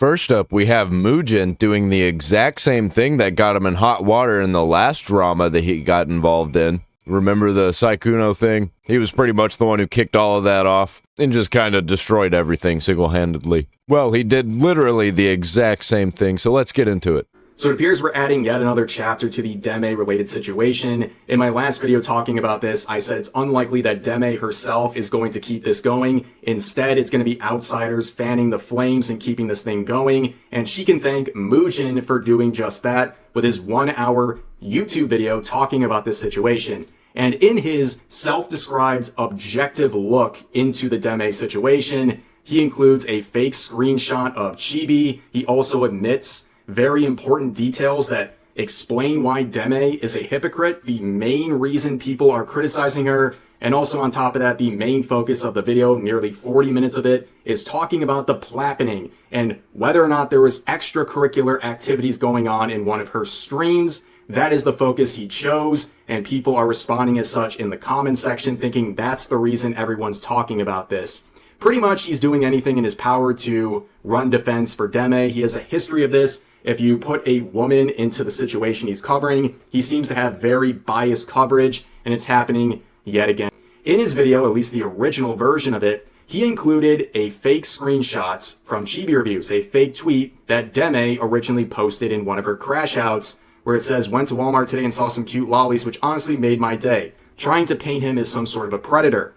First up, we have Mujin doing the exact same thing that got him in hot water in the last drama that he got involved in. Remember the Saikuno thing? He was pretty much the one who kicked all of that off and just kind of destroyed everything single-handedly. Well, he did literally the exact same thing, so let's get into it. So it appears we're adding yet another chapter to the Deme-related situation. In my last video talking about this, I said it's unlikely that Deme herself is going to keep this going. Instead, it's going to be outsiders fanning the flames and keeping this thing going. And she can thank Mujin for doing just that with his 1-hour YouTube video talking about this situation. And in his self-described objective look into the Deme situation, he includes a fake screenshot of Chibi. He also admits very important details that explain why Deme is a hypocrite, the main reason people are criticizing her, and also on top of that, the main focus of the video, nearly 40 minutes of it, is talking about the plappening and whether or not there was extracurricular activities going on in one of her streams. That is the focus he chose, and people are responding as such in the comments section, thinking that's the reason everyone's talking about this. Pretty much, he's doing anything in his power to run defense for Deme. He has a history of this. If you put a woman into the situation he's covering, he seems to have very biased coverage, and it's happening yet again. In his video, at least the original version of it, he included a fake screenshots from Chibi Reviews, a fake tweet that Deme originally posted in one of her crash outs, where it says, "Went to Walmart today and saw some cute lollies," which honestly made my day, trying to paint him as some sort of a predator.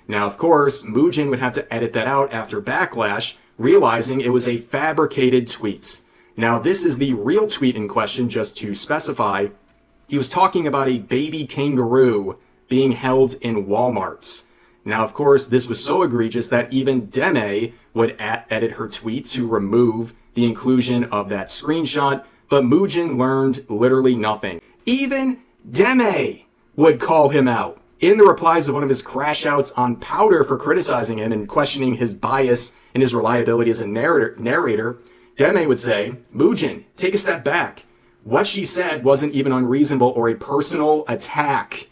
Now, of course, Mujin would have to edit that out after backlash, realizing it was a fabricated tweet. Now, this is the real tweet in question, just to specify. He was talking about a baby kangaroo being held in Walmarts. Now, of course, this was so egregious that even Deme would edit her tweet to remove the inclusion of that screenshot, but Mujin learned literally nothing. Even Deme would call him out. In the replies of one of his crash outs on Powder for criticizing him and questioning his bias and his reliability as a narrator, Deme would say, "Mujin, take a step back. What she said wasn't even unreasonable or a personal attack."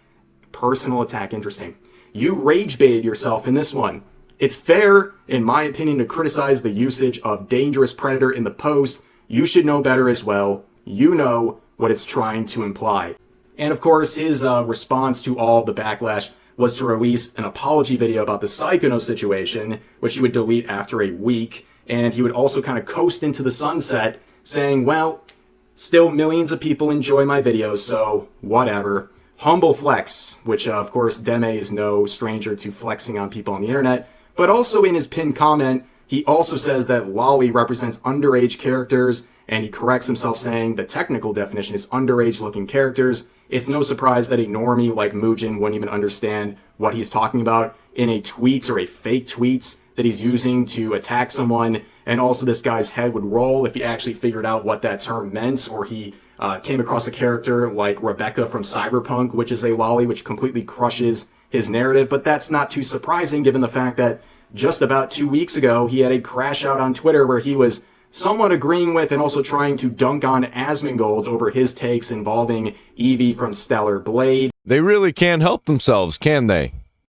Personal attack, interesting. "You rage baited yourself in this one. It's fair, in my opinion, to criticize the usage of dangerous predator in the post. You should know better as well. You know what it's trying to imply." And of course, his response to all the backlash was to release an apology video about the Saikuno situation, which he would delete after a week. And he would also kind of coast into the sunset, saying, well, still millions of people enjoy my videos, so whatever. Humble flex, which of course Deme is no stranger to flexing on people on the internet. But also in his pinned comment, he also says that lolly represents underage characters, and he corrects himself saying the technical definition is underage looking characters. It's no surprise that a normie like Mujin wouldn't even understand what he's talking about in a tweet or a fake tweets that he's using to attack someone. And also this guy's head would roll if he actually figured out what that term meant, or he came across a character like Rebecca from Cyberpunk, which is a lolly, which completely crushes his narrative. But that's not too surprising given the fact that just about 2 weeks ago, he had a crash out on Twitter where he was somewhat agreeing with and also trying to dunk on Asmongold over his takes involving Evie from Stellar Blade. They really can't help themselves, can they?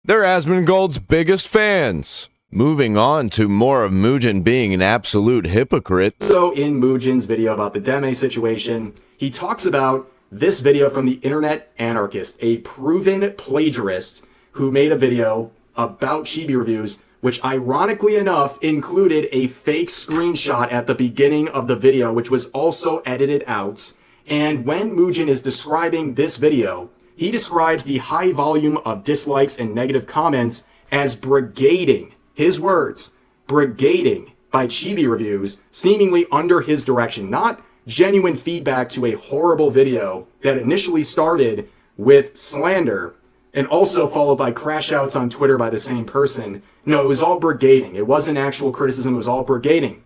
They're Asmongold's biggest fans. Moving on to more of Mujin being an absolute hypocrite. So in Mujin's video about the Deme situation, he talks about this video from the Internet Anarchist, a proven plagiarist who made a video about Chibi Reviews, which ironically enough included a fake screenshot at the beginning of the video, which was also edited out. And when Mujin is describing this video, he describes the high volume of dislikes and negative comments as brigading. His words, brigading by Chibi Reviews, seemingly under his direction, not genuine feedback to a horrible video that initially started with slander and also followed by crash outs on Twitter by the same person. No, it was all brigading. It wasn't actual criticism, it was all brigading.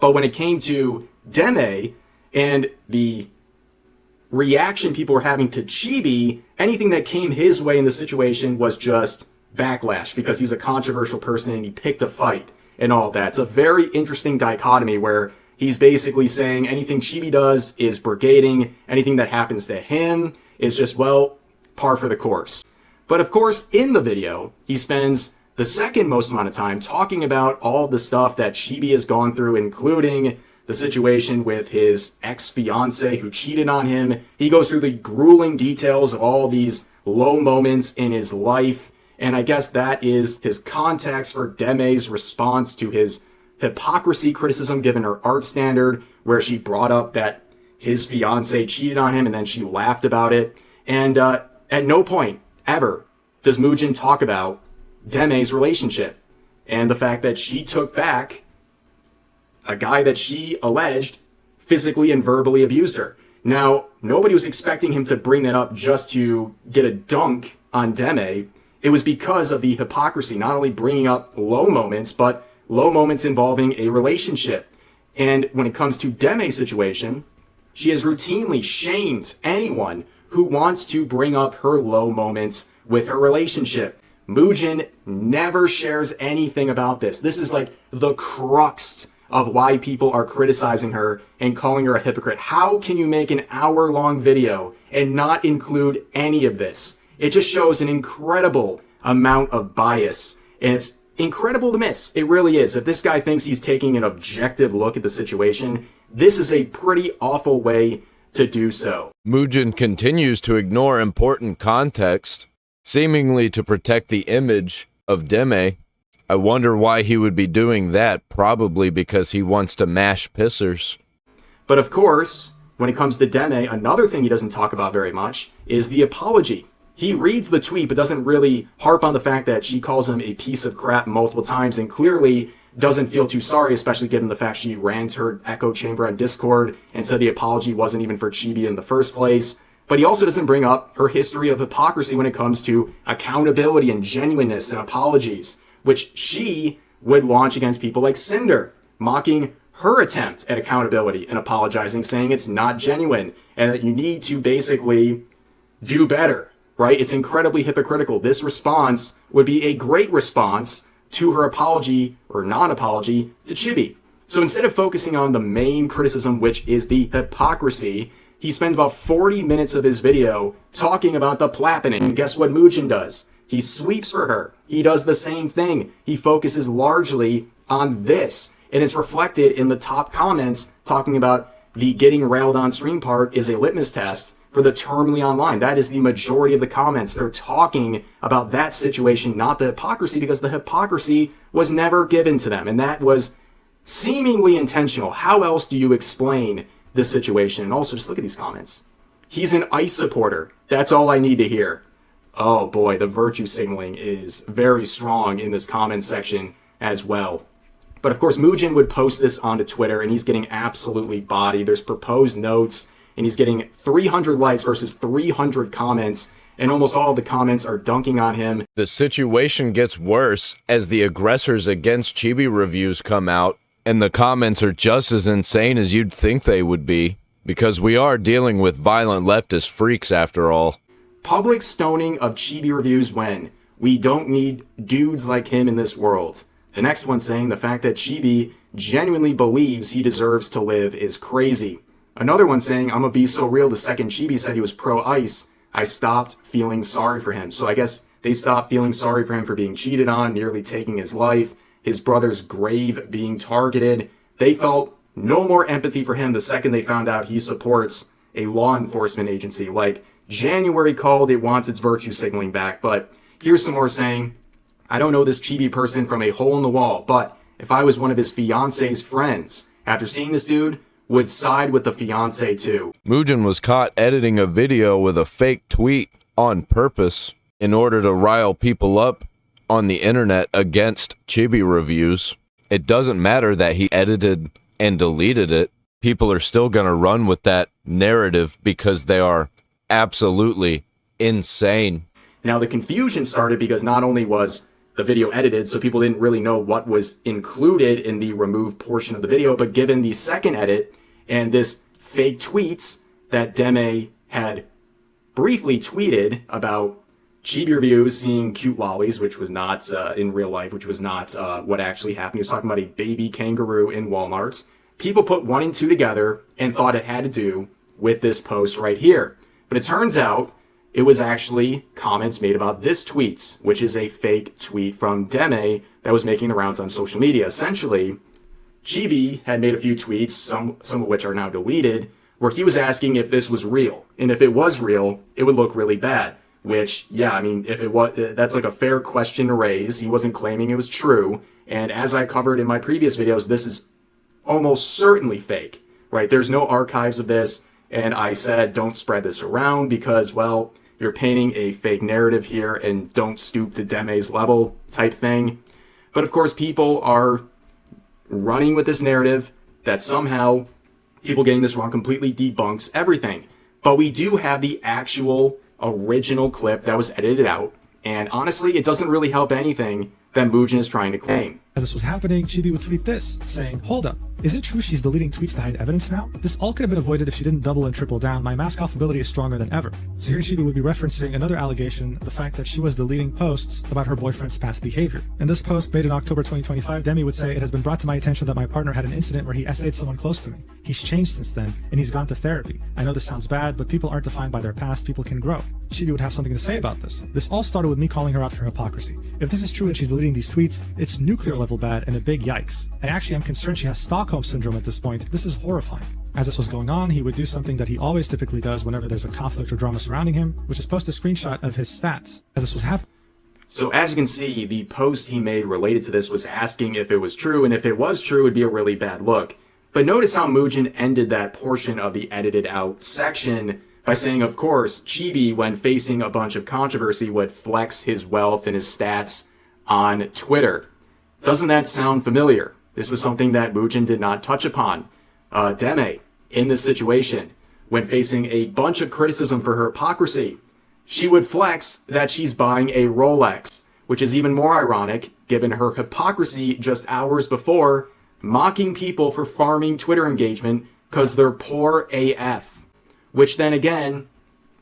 But when it came to Deme and the reaction people were having to Chibi, anything that came his way in the situation was just backlash because he's a controversial person and he picked a fight and all that. It's a very interesting dichotomy where he's basically saying anything Chibi does is brigading, anything that happens to him is just, well, par for the course. But of course, in the video, he spends the second most amount of time talking about all the stuff that Chibi has gone through, including the situation with his ex-fiance who cheated on him. He goes through the grueling details of all these low moments in his life. And I guess that is his context for Deme's response to his hypocrisy criticism given her art standard, where she brought up that his fiance cheated on him and then she laughed about it. And at no point ever does Mujin talk about Deme's relationship and the fact that she took back a guy that she alleged physically and verbally abused her. Now, nobody was expecting him to bring that up just to get a dunk on Deme. It was because of the hypocrisy, not only bringing up low moments, but low moments involving a relationship. And when it comes to Deme's situation, she has routinely shamed anyone who wants to bring up her low moments with her relationship. Mujin never shares anything about this. This is like the crux of why people are criticizing her and calling her a hypocrite. How can you make an hour-long video and not include any of this? It just shows an incredible amount of bias, and it's incredible to miss. It really is. If this guy thinks he's taking an objective look at the situation, this is a pretty awful way to do so. Mujin continues to ignore important context, seemingly to protect the image of Deme. I wonder why he would be doing that. Probably because he wants to mash pissers. But of course, when it comes to Deme, another thing he doesn't talk about very much is the apology. He reads the tweet but doesn't really harp on the fact that she calls him a piece of crap multiple times and clearly doesn't feel too sorry, especially given the fact she ran to her echo chamber on Discord and said the apology wasn't even for Chibi in the first place. But he also doesn't bring up her history of hypocrisy when it comes to accountability and genuineness and apologies, which she would launch against people like Cinder, mocking her attempt at accountability and apologizing, saying it's not genuine and that you need to basically do better, right? It's incredibly hypocritical. This response would be a great response to her apology or non-apology to Chibi. So instead of focusing on the main criticism, which is the hypocrisy, he spends about 40 minutes of his video talking about the plappening. And guess what Mujin does? He sweeps for her. He does the same thing. He focuses largely on this. And it's reflected in the top comments talking about the getting railed on stream part is a litmus test for the terminally online. That is the majority of the comments. They're talking about that situation, not the hypocrisy, because the hypocrisy was never given to them. And that was seemingly intentional. How else do you explain this situation? And also, just look at these comments. He's an ICE supporter. That's all I need to hear. Oh boy, the virtue signaling is very strong in this comment section as well. But of course, Mujin would post this onto Twitter, and he's getting absolutely bodied. There's proposed notes, and he's getting 300 likes versus 300 comments, and almost all of the comments are dunking on him. The situation gets worse as the aggressors against Chibi reviews come out, and the comments are just as insane as you'd think they would be, because we are dealing with violent leftist freaks after all. Public stoning of Chibi reviews when we don't need dudes like him in this world. The next one saying the fact that Chibi genuinely believes he deserves to live is crazy. Another one saying, I'm gonna be so real, the second Chibi said he was pro-ICE, I stopped feeling sorry for him. So I guess they stopped feeling sorry for him for being cheated on, nearly taking his life, his brother's grave being targeted. They felt no more empathy for him the second they found out he supports a law enforcement agency. Like, January called, it wants its virtue signaling back. But here's some more saying, I don't know this Chibi person from a hole in the wall, but if I was one of his fiance's friends, after seeing this dude, would side with the fiance too. Mujin was caught editing a video with a fake tweet on purpose in order to rile people up on the internet against Chibi reviews. It doesn't matter that he edited and deleted it. People are still going to run with that narrative because they are absolutely insane. Now the confusion started because not only was the video edited, so people didn't really know what was included in the removed portion of the video, but given the second edit and this fake tweets that Deme had briefly tweeted about Chibi reviews seeing cute lollies, which was not in real life, which was not what actually happened. He was talking about a baby kangaroo in Walmart. People put one and two together and thought it had to do with this post right here. But it turns out it was actually comments made about this tweet, which is a fake tweet from Deme that was making the rounds on social media. Essentially, Chibi had made a few tweets, some of which are now deleted, where he was asking if this was real. And if it was real, it would look really bad. Which, yeah, I mean, if it was, that's like a fair question to raise. He wasn't claiming it was true. And as I covered in my previous videos, this is almost certainly fake, right? There's no archives of this. And I said, don't spread this around because, well, you're painting a fake narrative here and don't stoop to Deme's level type thing. But of course, people are running with this narrative that somehow people getting this wrong completely debunks everything. But we do have the actual original clip that was edited out. And honestly, it doesn't really help anything that Mujin is trying to claim. As this was happening, Chibi would tweet this, saying, "Hold up, is it true she's deleting tweets to hide evidence now? This all could have been avoided if she didn't double and triple down. My mask off ability is stronger than ever." So here Chibi would be referencing another allegation, the fact that she was deleting posts about her boyfriend's past behavior. In this post made in October 2025, Deme would say, "It has been brought to my attention that my partner had an incident where he essayed someone close to me. He's changed since then, and he's gone to therapy. I know this sounds bad, but people aren't defined by their past, people can grow." Chibi would have something to say about this. "This all started with me calling her out for hypocrisy. If this is true and she's deleting these tweets, it's nuclear level bad and a big yikes. I actually am concerned she has Stockholm Syndrome at this point. This is horrifying." As this was going on, he would do something that he always typically does whenever there's a conflict or drama surrounding him, which is post a screenshot of his stats. As this was happening. So as you can see, the post he made related to this was asking if it was true, and if it was true, it'd be a really bad look. But notice how Mujin ended that portion of the edited out section by saying, of course, Chibi, when facing a bunch of controversy, would flex his wealth and his stats on Twitter. Doesn't that sound familiar? This was something that Mujin did not touch upon. Deme, in this situation, when facing a bunch of criticism for her hypocrisy, she would flex that she's buying a Rolex, which is even more ironic given her hypocrisy just hours before, mocking people for farming Twitter engagement because they're poor AF. Which then again,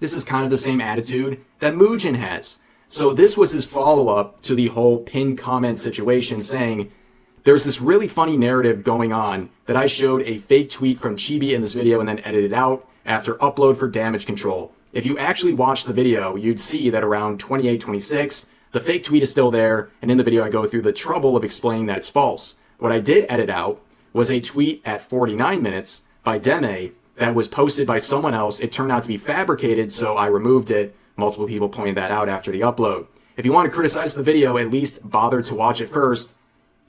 this is kind of the same attitude that Mujin has. So this was his follow-up to the whole pinned comment situation, saying, there's this really funny narrative going on that I showed a fake tweet from Chibi in this video and then edited out after upload for damage control. If you actually watch the video, you'd see that around 28-26, the fake tweet is still there, and in the video I go through the trouble of explaining that it's false. What I did edit out was a tweet at 49 minutes by Deme that was posted by someone else. It turned out to be fabricated, so I removed it. Multiple people pointed that out after the upload. If you want to criticize the video, at least bother to watch it first.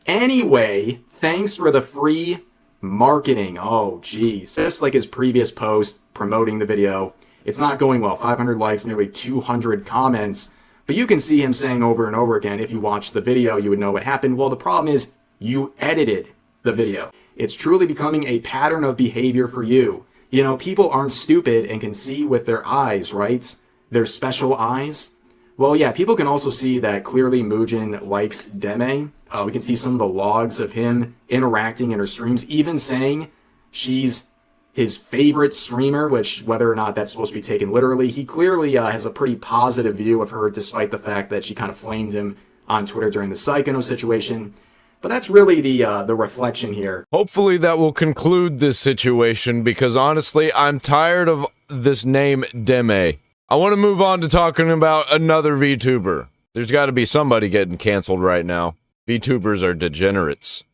Anyway, thanks for the free marketing. Oh, geez. Just like his previous post promoting the video, it's not going well. 500 likes, nearly 200 comments. But you can see him saying over and over again, if you watch the video, you would know what happened. Well, the problem is you edited the video. It's truly becoming a pattern of behavior for you. You know, people aren't stupid and can see with their eyes, right? Their special eyes. Well, yeah, people can also see that clearly Mujin likes Deme. We can see some of the logs of him interacting in her streams, even saying she's his favorite streamer, which whether or not that's supposed to be taken literally, he clearly has a pretty positive view of her, despite the fact that she kind of flamed him on Twitter during the Psychono situation. But that's really the reflection here. Hopefully that will conclude this situation, because honestly, I'm tired of this name Deme. I want to move on to talking about another VTuber. There's got to be somebody getting canceled right now. VTubers are degenerates.